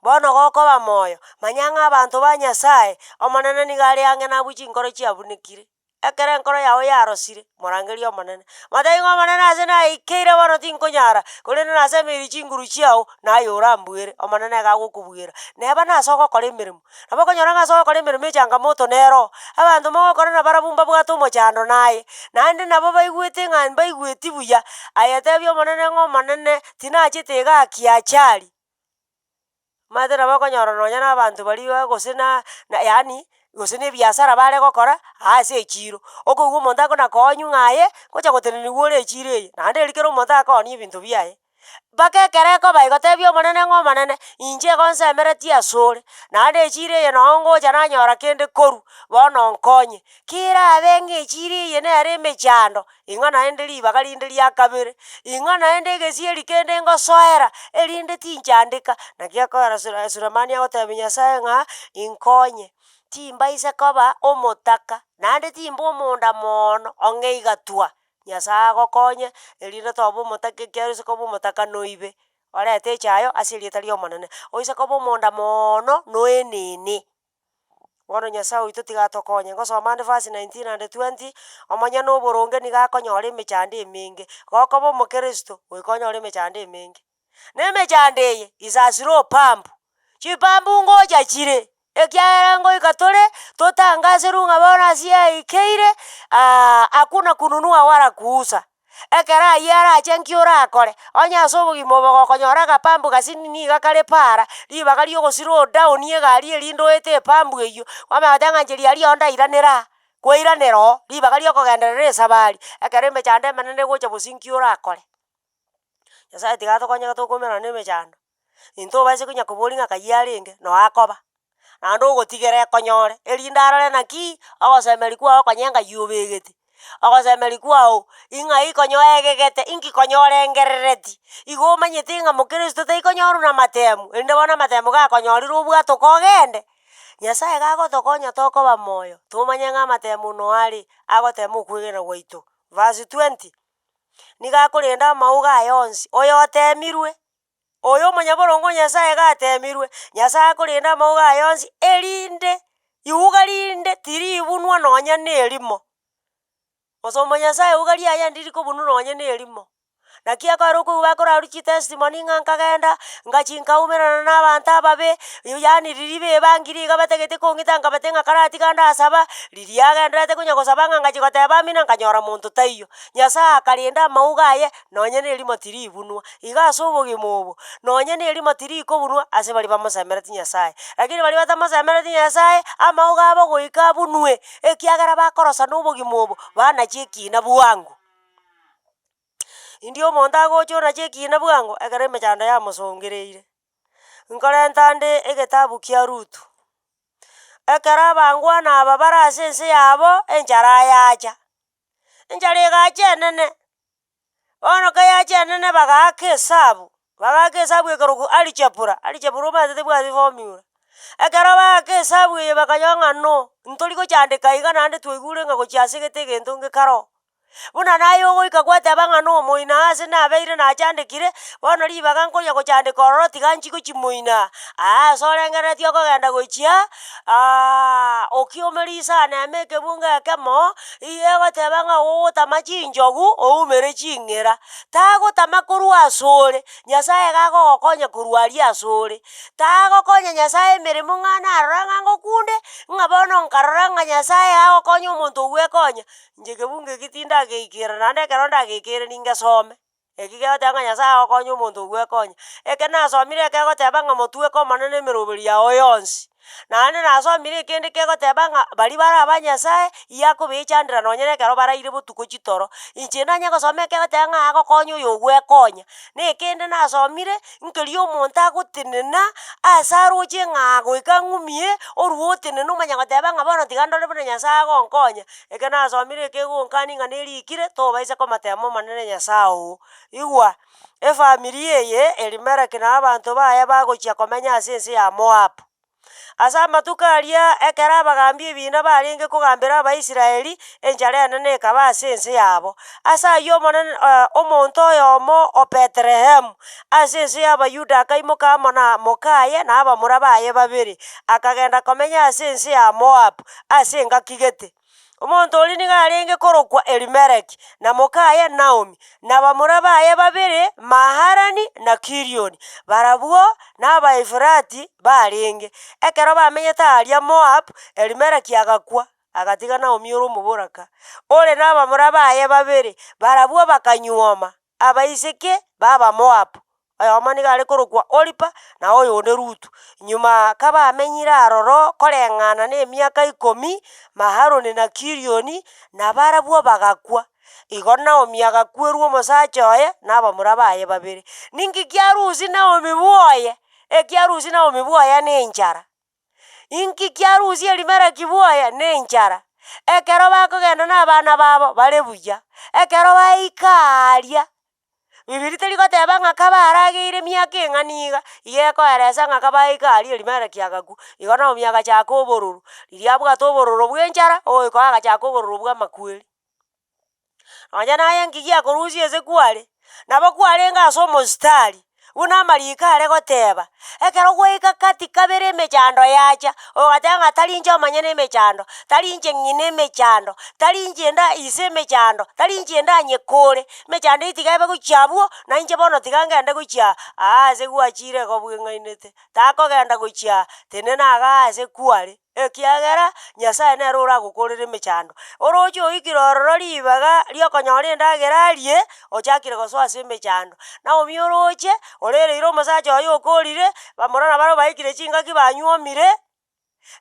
bono gokoba moyo manya ng'a abanto ba Nyasaye omonene niga are ang'e nabwo chinkoro chiabunekire ekero enkoro yago yarosire morangeria omonene matae ng'a omonene ase naikeire bono tinkonyara korende nasemeiri chinguru chiao naye orambwere omonene gagokobwera neba nase ogokora emeremo nabo okonyora ng'a ase ogokora emeremo echangamoto nero abanto mogokora na barabwo mbabwate omochando naye naende nabo baigwete ng'a mbaigweti buya ayetebi omonene ng'a omonene tinachete iga akiachari mate nabo okonyora nonya na abanto bari gose na yaani gose ne biasara bare gokora ase echiro okoigwa omonto akona konyu ng'aye gocha goteneniwa ore echiro eye naende erikero omonto akooni ebinto biaye mpaka ekero ekoba igotebia omonene ng'a omonene inche igo nsemeretie asore naende echiro eye noo ngocha nanyora kende koru bono nkonye kerabe ng'a echiro eye nere emechando ing'o naende ribaga rinde ria kabere ing'o naende egesieri kende ngosoera erinde tinchandeka naki ekoera Sulemani agotebia Nyasaye ng'a inkonye timbaise koba omotaka naende timba omonda mono ong'e igatwa Nyasaye agokonye erinde toba omotaka ekiagera ase koba omotaka noibe orete echayo ase erieta ria omonene oise koba omonda moono noenene. Bono Nyasaye oito tigatokonye ngosoma ande verse 19 and 20 omonyene oboronge niga akonyora emechando emenge gokoba omokristo goika onyore emechando emenge na emechando eye isasire opambu chipambu ngocha chire ekiagera ngoika tore totangase ng'a bono ase yaikeire hakuna kununua wala kuuza ekero aywo arache nki orakore onye ase obogima obo gokonyora agapambu gasinini iga kare para ribaga ria ogoslow down egari erinde oete epambu eywo kwamanya goteba ng'a inche riaria ndairanera kwairanera oo ribaga ria okogenderera esabari ekero emechando emenene egocha bosio nki orakore. Nyasaye tigatokonyege tokoimerana na emechando intobaise konya koboria ng'a kayia arenge no akoba naende ogotigera ekonyore erinde arore naki ogosemeri kwao okonyenga yobegete ogosemeri kwao ing'a ikonyoegegete inki konyorengerereti igo omanyete ng'a mokristo taikonyorwa na matemu erinde bono amatemu gakonyorire obwate kogende Nyasaye gagotokonya tokoba moyo tomanye ng'a amatemu no are agotema okwegena gwaito. Verse 20 niga akorenda amauga aya onsi oyo otemirwe oyo omonyaborongo Nyasaye gatemirwe Nyasaye akorenda amauga aya onsi erinde iuga rinde tiribunwa nonya na erimo osomo Nyasaye iuga riaya ndirikobunwa nonya na erimo naki akoera okoigwa bakoraru chitestimony ng'a nkagenda ngaumerana na abanto ababe yaani riria bebangiri iga batagete kong'ita nkabate ng'a karatiga ndasaba riria agenderete konya gosaba ng'a ngachi goteba amina nkanyora monto taiyo Nyasaye akarenda amauga aye nonya na erimo tiribunwa iga ase obogima obo nonya na erimo tirikobunwa ase bari bamosemereti Nyasaye lakini bari batamosemereti Nyasaye amauga abo goika abunwe ekiagera bakorosana obogima obo banachi ekina bwango indio omonto agocha orache ekina bwango ekero emechando yamosongereire. Nkorenta nde egetabu kia Rutu ekero abangwana aba bare ase ense yabo enchara yacha enchara egacha enene bono kayacha enene bagaka esabu ekero alichepura omanyete tebwati formula ekero bagaka esabu eye bakanyora ng'a no ntori gochandeka iga naende twaigure ng'a gochiasegete egento nge karo buna naye ogoika gwateba ng'a no omoina ase nabeire nachandekire bono ribaga nkonya gochandeka ororo tiga nchigo chimoina ase orengereti okogenda gochia okiomerisa aneme ekebunga ekemo iga egoteba ng'a ogotama chinchogu oumere ching'era tagotama korwa asore Nyasaye gagogokonya korwa aria asore tagokonya Nyasaye emeremo ng'a narora ng'a ngokunde ng'a bono nkarora ng'a Nyasaye agokonya omonto ogwo ekonya inche kebunga eki tindageikera naende ekero ndageikeire ningesome eki gegoteba ng'a Nyasaye agokonya omonto ogwo ekonya eke nasomire ekegoteba ng'a motweke omonene emeroberi yago yonsi naende nasomire ekende kegoteba ng'a bari bara aba Nyasaye iye akobechandera nonya na ekero baraire botuko chitoro inche nanya gosoma ekegoteba ng'a agokonya oyo ogwo ekonya na ekende nasomire nkeri omonto agotenena ase aroche ng'a goika ng'umie orwo otenena omanya goteba ng'a bono tiga ndore buna Nyasaye agonkonya eke nasomire ekegonkania ng'a nerikire tobaise komatema omanene Nyasaye oo igwa efamiri eye Elimeleki na abanto baye bagochia komenya ase ense ya Moab ase amatuko aria ekero abagambi ebina barenge kogambera Abaisiraeli enchara enene ekaba ase ense yabo ase aywo omonene omonto oyomo o Bethlehemu ase ense ya Abayuda akaimoka amo na mokaye na abamura baye babere akagenda komenya ase ense ya Moab ase engaki gete omonto oria niga arenge korokwa Elimeleki na mokaye Naomi na bamura baye babere Maharani na Kirioni barabwo na Abaefurati barenge ekero bamenyete aria Moab Elimeleki agakwa agatiga Naomi ore omoboraka ore na abamura baye babere barabwo bakanyuoma abaiseke baba Moab oyo mani gare korokwa Olipa na oyo onde Rutu nyuma kaba amenyire aroro koreng'ana na emiaka 10 Maharoni na Kirioni na barabwo bagakwa igo Naomi agakwerwa omosacha oye na abamura baye babere ninki kiarusi Naomi bwoye ekiarusi Naomi bwoya na enchara inki kiarusi Elimeleki bwoya na enchara ekero bakogenda na abana babo bare buya ekero baikaria bibiri terigoteba ng'a kabarageire miaka eng'ani iga igekoeresa ng'a kabaikaria Elimeleki agaku igo Naomi agachaka obororo riria abwate obororo bwa enchara oiko agachaka obororo bwa amakweri nonya naye nki giakorusia ase kware nabo kwarenge ase omositari buna amariko are goteba ekero gwaika kati kabere emechando yacha ogateba ng'a tari inche omanyene emechando tari inche ng'ina emechando tari inche nda ise emechando tari inche ndanyekore emechando itiga ebe gochia abwo na inche bono tiga ngende gochia ase gwachire igo bweng'ainete takogenda gochia tenene iga ase kware ekiagera Nyasaye nere oragokorera emechando oroche oikire ororo ribaga riokonyora endagera arie ochakire gosoa ase emechando Naomi oroche orereire omosacha oyo okorire bamorana baro baikire chingaki banywomire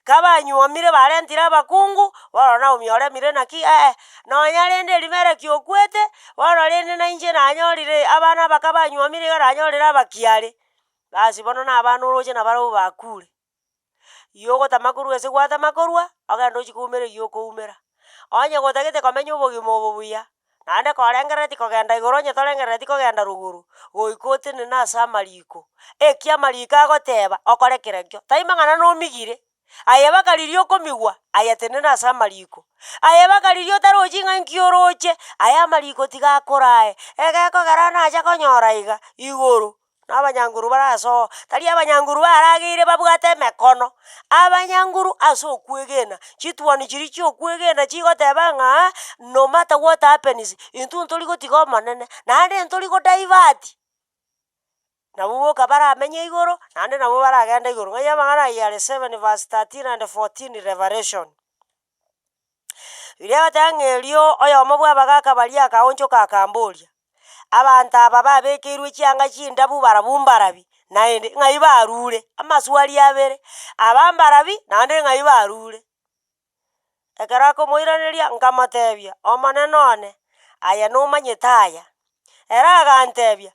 kabanywomire barentire abakungu bono Naomi oremire naki nonya rende Elimeleki okwete bono rende na inche nanyorire abana baka banywomire iga nanyorire abakiare basi bono na abana oroche nabarabwo bakure iyo ogotama korwa ase gwatama korwa ogenda ochia koumera iyo okoumera onye gotagete komenya obogima obo buya naende korengereti kogenda igoro onye torengereti kogenda ruguru goika otenene ase amariko eki amariko agoteba okorekera kio taima ng'ana nomigire aye bakariria okomigwa aye tenene ase amariko aye bakariria otarochi ng'a nki oroche aye amariko tigakorae egekogera nacha konyora iga igoro na abanyanguru barasoa tari abanyanguru barageire babwate emekono abanyanguru ase okwegena chituoni chiri chia okwegena chigoteba ng'a no matter what happens intwe ntori gotiga omonene naende ntori godivert nabo boka baramenye igoro naende nabo baragenda igoro ng'ai amang'ana aya are 7 verse 13 and 14 Revelation biria goteba ng'erio oyomo bwabagaka baria akaonchoka akamboria abanto aba babekeirwe chianga chindabu barabu mbarabi naende ng'ai barure amaswali abere abambarabi naende ng'ai barure ekero akomoiraneria nkamotebia omonene one aya nomanyete aya ere agantebia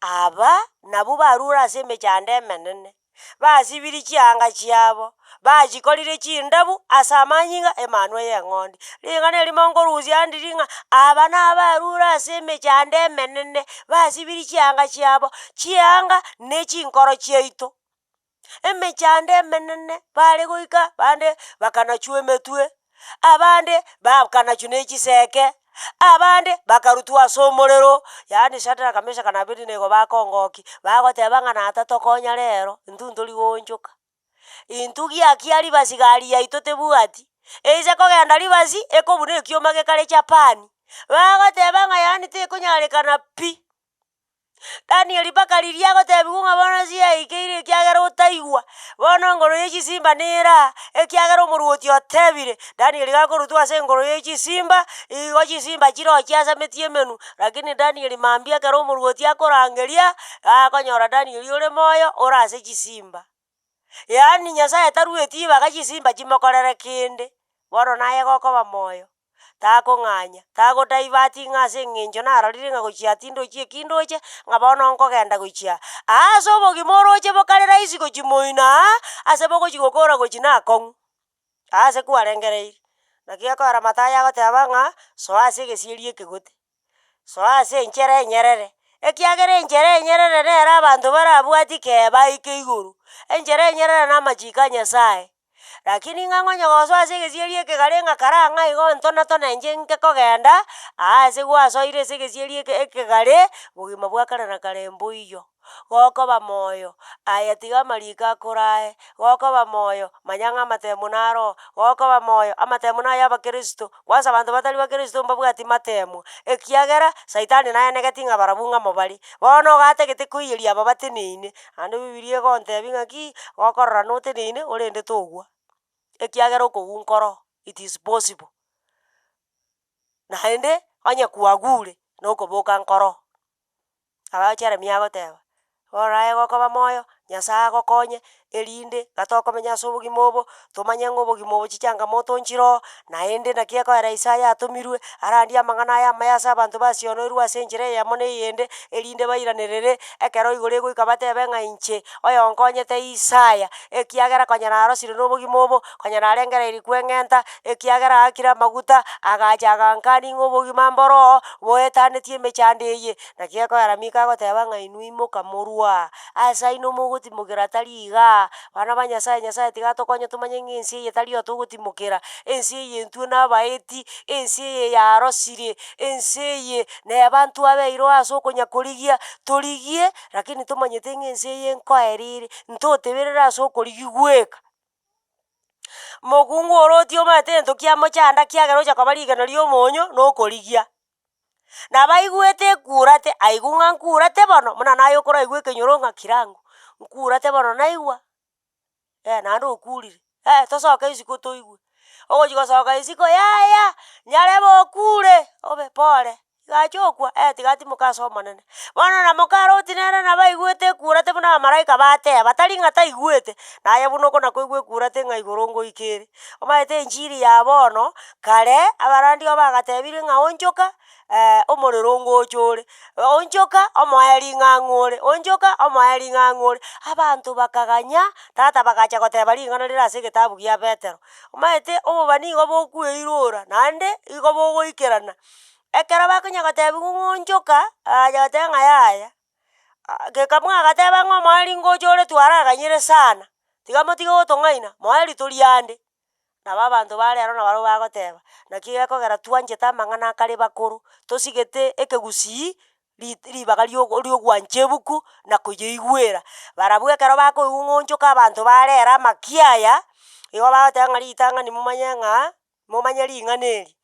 aba nabo barure ase emechando emenene basibiri chianga chiabo bachikorire chindabu ase amanyiga emanu ya eng'ondi ring'ana erimo nkorusia ndiri ng'a aba nabarure ase emechando emenene basibiri chianga chiabo chianga ne chinkoro chiaito emechando emenene bare goika bande bakanachwa emetwe abande bakanachwa na echiseke abande bakarutwa ase omorero yaani Shadraka Meshaki na Abednego bakongoki bagoteba ng'a natatokonya rero intwe ntori gonchoka intwe giakia ribasi gari yaito tebwati eise kogenda ribasi ekobuna ekioma gekare Japani bagoteba ng'a yaani tekonyarekana pi Danieli bakariria agotebiwa ng'a bono ciaikeire ekiagera otaigwa bono ngoro ya echisimba nera ekiagera omoruoti otebire Danieli gakorutwa ase engoro ya echisimba igo chisimba chiro chiasametie emenu lakini Danieli mambia ekero omoruoti akorangeria akonyora Danieli ore moyo ore ase chisimba yaani Nyasaye tarueti ibaga chisimba chimokorere kende bono naye gokoba moyo takong'anya tagodivert ng'a ase eng'encho narorire ng'a gochia tindochi ekindoche ng'a bono nkogenda gochia ase obogima oroche bokare rahisi gochimoina ase bogochi gokora gochi na akong'u ase kwarengereire naki ekora Mataya agoteba ng'a soa ase egesieri ekegote soa ase enchere enyerere ekiagera enchere enyerere nere abanto barabwati keba ike igoro enchere enyerere na amachiko a Nyasaye lakini ng'a ng'onye gosoa ase egesieri ekegare ng'a karang'a igo ntona inche nkekogenda ase gwasoire ase egesieri ekegare bogima bwa kare na kare mboiyo gokoba moyo aya tiga amariko akorae gokoba moyo manya ng'a amatemo naro gokoba moyo amatemo na ya abakristo kwanza abanto batari bakristo mbabwati matemo ekiagera Saitani naenegeti ng'a barabu ng'a mobari bono gategete koiyeria aba bateneine ande Bibilia egontebi ng'aki gokorora noteneine orende togwa ekiagera okogwa nkoro it is possible naende onye kwagure nokoboka nkoro aba Jeremia agoteba oraye gokoba moyo Nyasaye agokonye erinde gatokomenya ase obogima obo tomanye ng'a obogima obo chichangamoto nchiro naende naki ekoera Isaya atomirwe arandie amang'ana aya amaya ase abanto basionoirwe ase enchera eyemo na eyende erinde bairanerere ekero igoro egoika batebe ng'a inche oyonkonyete Isaya ekiagera konya narosire na obogima obo konya narengereiri kweng'enta ekiagera aakire amaguta agacha agankani ng'a obogima mboro boetanetie emechando eye naki ekoera mika agoteba ng'a inwe imoka morua ase aino mogotimokera tari iga bana ba Nyasaye Nyasaye tiga tokonye tomanye ng'a ensi eye tari yo togotimokera ensi eye intwe nabaeti ensi eye yarosire ensi eye neba ntwabeirwe ase okonya korigia torigie lakini tomanyete ng'a ensi eye nkoerire ntoteberera ase okorigi gweka mokungu oroti omanyete gento kiamochanda kiagera ocha koba rigena ria omonyo na okorigia nabaigwete ekurate aigwa ng'a nkurate bono buna naye okoraigwa ekenyoro ng'a kirangu nkurate bono naigwa naende okurire tosoke isiko toigwe ogochi gosoka isiko yaya nyarebe okure obe pore igachokwa tiga timoka ase omonene bono na mokaroti nere nabaigwete ekurate buna abamalaika bateba tari ng'a taigwete naye buna okona koigwa ekurate ng'a igoro ngoika ere omanyete enchiri ya bono kare abarandi igo bagatebire ng'a onchoka omorero ngocha ore onchoka omoeri ng'ang'a ore onchoka omoeri ng'ang'a ore abanto bakaganya tata bagacha goteba ring'ana rire ase egetabu gia Petero omanyete obobani igo bokweiroora naende igo bogoikerana ekero bakonya gotebiwa ng'a onchoka acha goteba ng'a yaya geka mwagateba ng'a omoeri ngocha ore twaraganyire sana tiga motige gotong'aina moeri tori ande nabo abanto barero nabarabwo bagoteba naki gekogera twanchete amang'ana akare bakoro tosigete ekegusii ribaga riogwancha ebuku na koyeigwera barabwo ekero bakoigwa ng'a onchoka abanto barera amaki aya igo bagoteba ng'a ritang'ani momanye ring'ana eri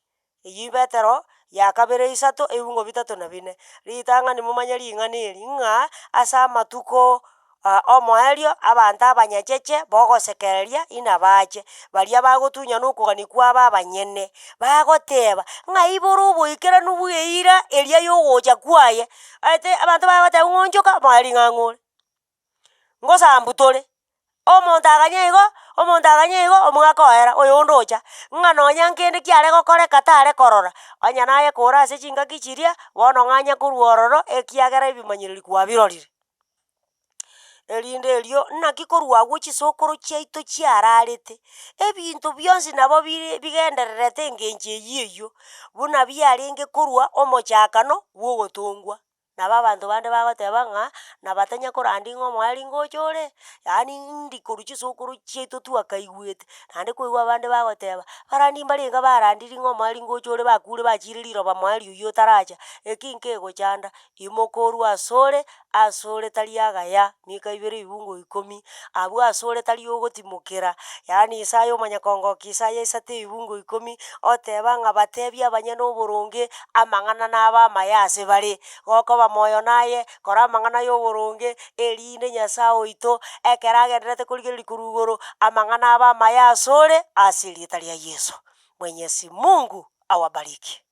eywo Petero ya kabere isato ebingo bitatu na bine ritang'ani momanye ring'ana eri ng'a ase amatuko omoerio abanto abanyacheche bogosekereria inabache baria bagotunya na okogani kwaba abanyene bagoteba ng'a ibore oboikeranu bwa eira eria yogocha kwaye ate abanto bagoteba ng'a onchoka omoeri ng'ang'a ore ngosambu tore omonto aganya igo omwaka oera oyonde ocha ng'a nonya nkende kiare gokoreka tare korora onye naye kora ase chingaki chiria bono ng'anya korwa ororo ekiagera ebimanyereri kwabirorire erinde erio naki korwa agwo chisokoro chiaito chiararete ebinto bionsi nabo bigendererete engencho eywo buna biarenge korwa omochakano bwa ogotongwa nabo abanto bande bagoteba ng'a nabatanya korandi ng'a omoeri ngocha ore yaani ndi korwa chisokoro chiaito twakaigwete naende koigwa abande bagoteba barandi mbarenga barandiri ng'a omoeri ngocha ore bakure bachire riroba moeri oywo otaracha eki nkegochanda imokorwa asore tari agaya mika ibere ibungo 10 abwo asore tari ogotimokera yaani Isaya omonyakongoki Isaya isate ibungo 10 oteba ng'a batebia abanyene oboronge amang'ana naba amaya ase bare gokoba moyo naye kora amang'ana ya oboronge erinde Nyasaye oito ekero agenderete korigereria korwa igoro amang'ana aba amaya asore ase erieta ria Yesu. Mwenyezi Mungu awabariki.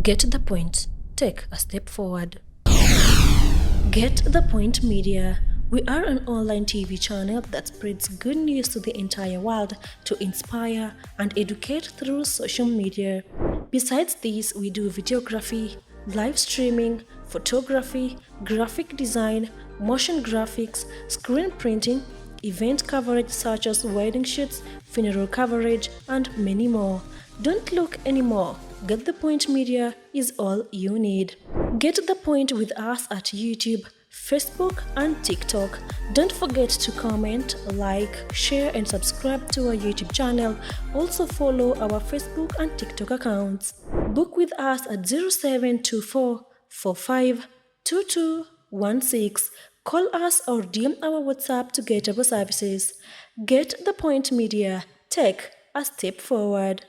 Get the point. Take a step forward. Get the Point Media. We are an online TV channel that spreads good news to the entire world to inspire and educate through social media. Besides this, we do videography, live streaming, photography, graphic design, motion graphics, screen printing, event coverage such as wedding shoots, funeral coverage, and many more. Don't look anymore. Get the Point Media is all you need. Get the Point with us at YouTube, Facebook, and TikTok. Don't forget to comment, like, share, and subscribe to our YouTube channel. Also follow our Facebook and TikTok accounts. Book with us at 0724 45 2216. Call us or DM our WhatsApp to get our services. Get the Point Media. Take a step forward.